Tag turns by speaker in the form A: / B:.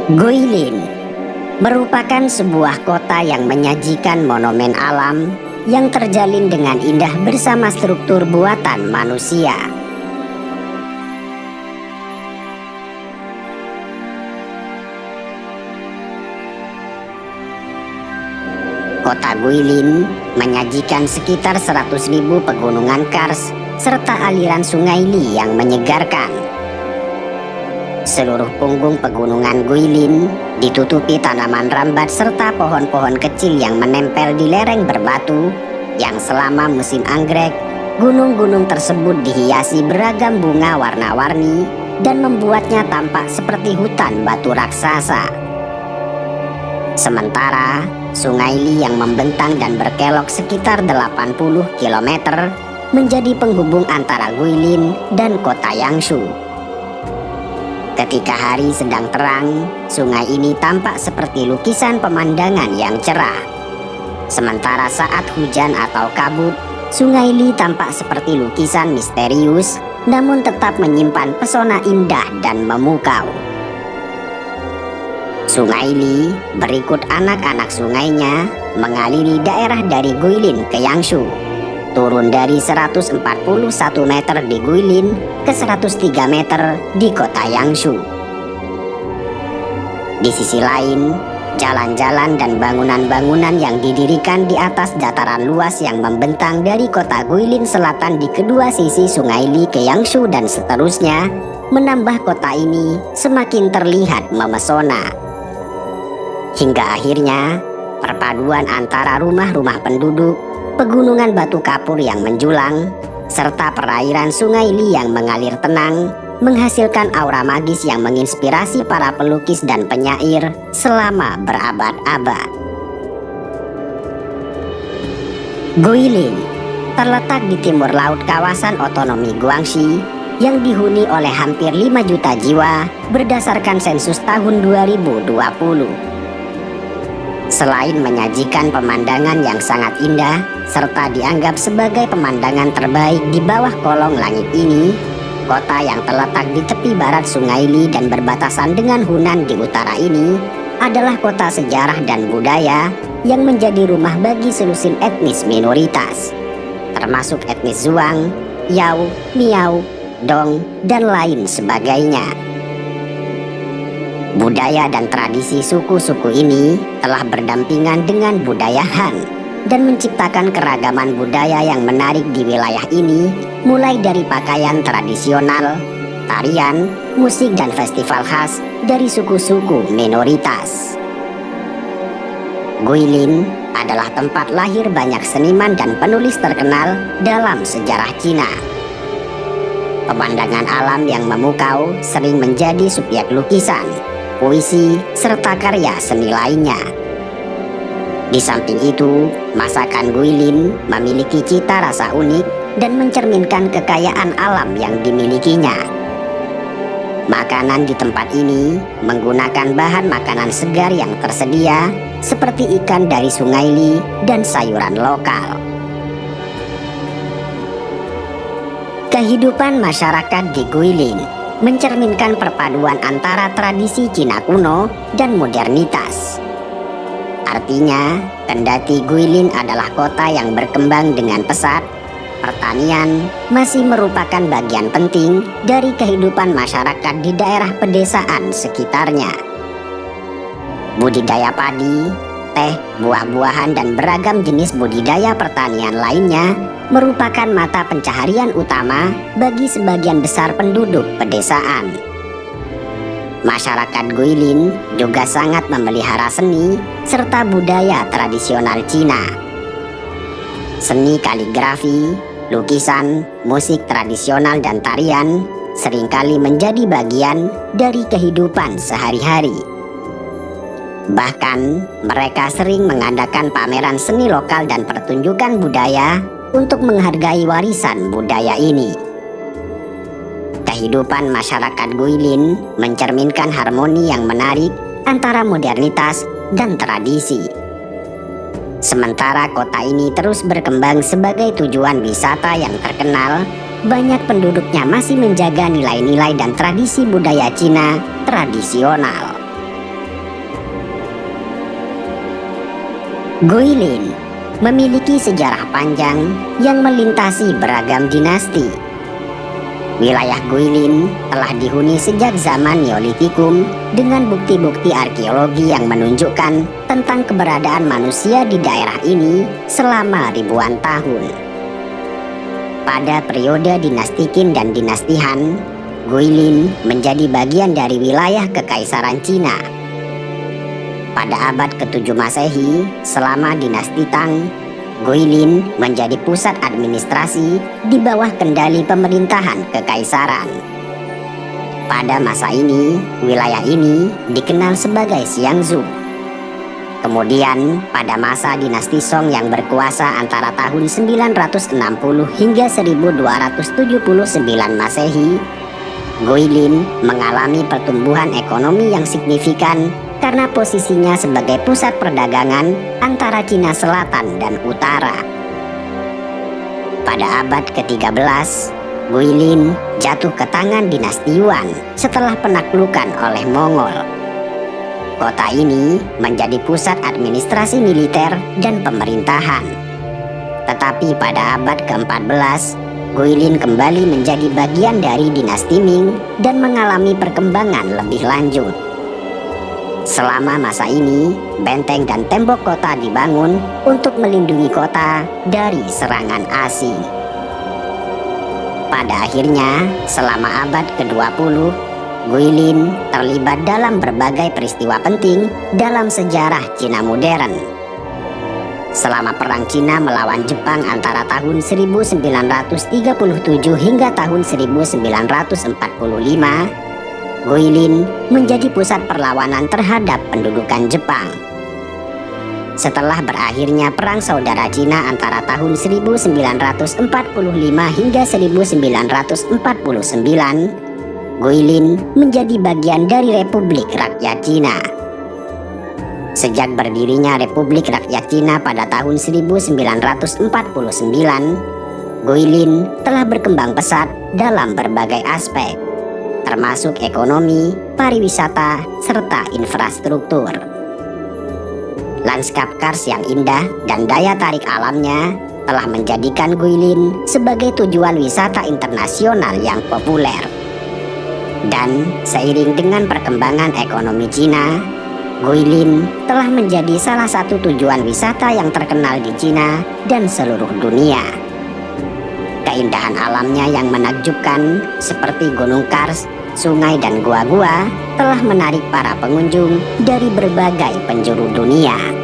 A: Guilin merupakan sebuah kota yang menyajikan monumen alam yang terjalin dengan indah bersama struktur buatan manusia. Kota Guilin menyajikan sekitar 100.000 pegunungan kars serta aliran sungai Li yang menyegarkan. Seluruh punggung pegunungan Guilin ditutupi tanaman rambat serta pohon-pohon kecil yang menempel di lereng berbatu yang selama musim anggrek, gunung-gunung tersebut dihiasi beragam bunga warna-warni dan membuatnya tampak seperti hutan batu raksasa. Sementara Sungai Li yang membentang dan berkelok sekitar 80 km menjadi penghubung antara Guilin dan kota Yangshu. Ketika hari sedang terang, sungai ini tampak seperti lukisan pemandangan yang cerah. Sementara saat hujan atau kabut, Sungai Li tampak seperti lukisan misterius, namun tetap menyimpan pesona indah dan memukau. Sungai Li berikut anak-anak sungainya mengaliri daerah dari Guilin ke Yangshu. Turun dari 141 meter di Guilin ke 103 meter di kota Yangshu. Di sisi lain, jalan-jalan dan bangunan-bangunan yang didirikan di atas dataran luas yang membentang dari kota Guilin selatan di kedua sisi Sungai Li ke Yangshu dan seterusnya menambah kota ini semakin terlihat memesona. Hingga akhirnya, perpaduan antara rumah-rumah penduduk, pegunungan batu kapur yang menjulang, serta perairan Sungai Li yang mengalir tenang, menghasilkan aura magis yang menginspirasi para pelukis dan penyair selama berabad-abad. Guilin terletak di timur laut kawasan otonomi Guangxi yang dihuni oleh hampir 5 juta jiwa berdasarkan sensus tahun 2020. Selain menyajikan pemandangan yang sangat indah serta dianggap sebagai pemandangan terbaik di bawah kolong langit ini, kota yang terletak di tepi barat Sungai Li dan berbatasan dengan Hunan di utara ini adalah kota sejarah dan budaya yang menjadi rumah bagi selusin etnis minoritas, termasuk etnis Zhuang, Yao, Miao, Dong, dan lain sebagainya. Budaya dan tradisi suku-suku ini telah berdampingan dengan budaya Han dan menciptakan keragaman budaya yang menarik di wilayah ini, mulai dari pakaian tradisional, tarian, musik dan festival khas dari suku-suku minoritas. Guilin adalah tempat lahir banyak seniman dan penulis terkenal dalam sejarah Cina. Pemandangan alam yang memukau sering menjadi subjek lukisan, puisi, serta karya seni lainnya. Di samping itu, masakan Guilin memiliki cita rasa unik dan mencerminkan kekayaan alam yang dimilikinya. Makanan di tempat ini menggunakan bahan makanan segar yang tersedia seperti ikan dari Sungai Li dan sayuran lokal. Kehidupan masyarakat di Guilin mencerminkan perpaduan antara tradisi Cina kuno dan modernitas. Artinya, kendati Guilin adalah kota yang berkembang dengan pesat, pertanian masih merupakan bagian penting dari kehidupan masyarakat di daerah pedesaan sekitarnya. Budidaya padi, teh, buah-buahan, dan beragam jenis budidaya pertanian lainnya merupakan mata pencaharian utama bagi sebagian besar penduduk pedesaan. Masyarakat Guilin juga sangat memelihara seni serta budaya tradisional Cina. Seni kaligrafi, lukisan, musik tradisional, dan tarian seringkali menjadi bagian dari kehidupan sehari-hari. Bahkan, mereka sering mengadakan pameran seni lokal dan pertunjukan budaya untuk menghargai warisan budaya ini. Kehidupan masyarakat Guilin mencerminkan harmoni yang menarik antara modernitas dan tradisi. Sementara kota ini terus berkembang sebagai tujuan wisata yang terkenal, banyak penduduknya masih menjaga nilai-nilai dan tradisi budaya Cina tradisional. Guilin memiliki sejarah panjang yang melintasi beragam dinasti. Wilayah Guilin telah dihuni sejak zaman Neolitikum dengan bukti-bukti arkeologi yang menunjukkan tentang keberadaan manusia di daerah ini selama ribuan tahun. Pada periode dinasti Qin dan dinasti Han, Guilin menjadi bagian dari wilayah Kekaisaran Cina. Pada abad ke-7 Masehi, selama dinasti Tang, Guilin menjadi pusat administrasi di bawah kendali pemerintahan kekaisaran. Pada masa ini, wilayah ini dikenal sebagai Xiangzhou. Kemudian, pada masa dinasti Song yang berkuasa antara tahun 960 hingga 1279 Masehi, Guilin mengalami pertumbuhan ekonomi yang signifikan karena posisinya sebagai pusat perdagangan antara Cina Selatan dan Utara. Pada abad ke-13, Guilin jatuh ke tangan dinasti Yuan setelah penaklukan oleh Mongol. Kota ini menjadi pusat administrasi militer dan pemerintahan. Tetapi pada abad ke-14, Guilin kembali menjadi bagian dari dinasti Ming dan mengalami perkembangan lebih lanjut. Selama masa ini, benteng dan tembok kota dibangun untuk melindungi kota dari serangan asing. Pada akhirnya, selama abad ke-20, Guilin terlibat dalam berbagai peristiwa penting dalam sejarah Cina modern. Selama Perang Cina melawan Jepang antara tahun 1937 hingga tahun 1945, Guilin menjadi pusat perlawanan terhadap pendudukan Jepang. Setelah berakhirnya Perang Saudara Cina antara tahun 1945 hingga 1949, Guilin menjadi bagian dari Republik Rakyat Cina. Sejak berdirinya Republik Rakyat Cina pada tahun 1949, Guilin telah berkembang pesat dalam berbagai aspek, termasuk ekonomi, pariwisata, serta infrastruktur. Lanskap kars yang indah dan daya tarik alamnya telah menjadikan Guilin sebagai tujuan wisata internasional yang populer. Dan seiring dengan perkembangan ekonomi Cina, Guilin telah menjadi salah satu tujuan wisata yang terkenal di Cina dan seluruh dunia. Keindahan alamnya yang menakjubkan seperti Gunung Kars, sungai dan gua-gua telah menarik para pengunjung dari berbagai penjuru dunia.